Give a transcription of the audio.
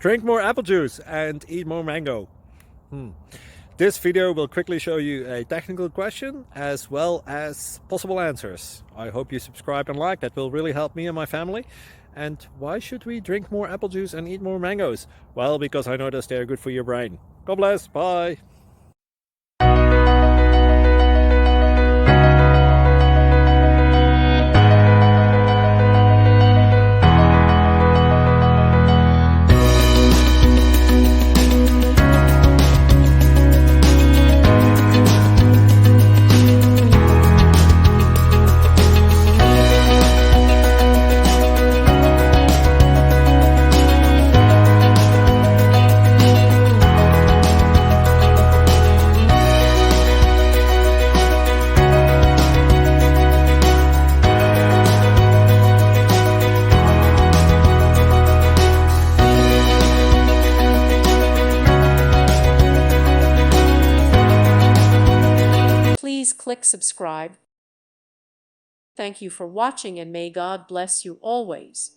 Drink more apple juice and eat more mango. This video will quickly show you a technical question as well as possible answers. I hope you subscribe and like, that will really help me and my family. And why should we drink more apple juice and eat more mangoes? Well, because I noticed they're good for your brain. God bless, bye. Please click subscribe. Thank you for watching and may God bless you always.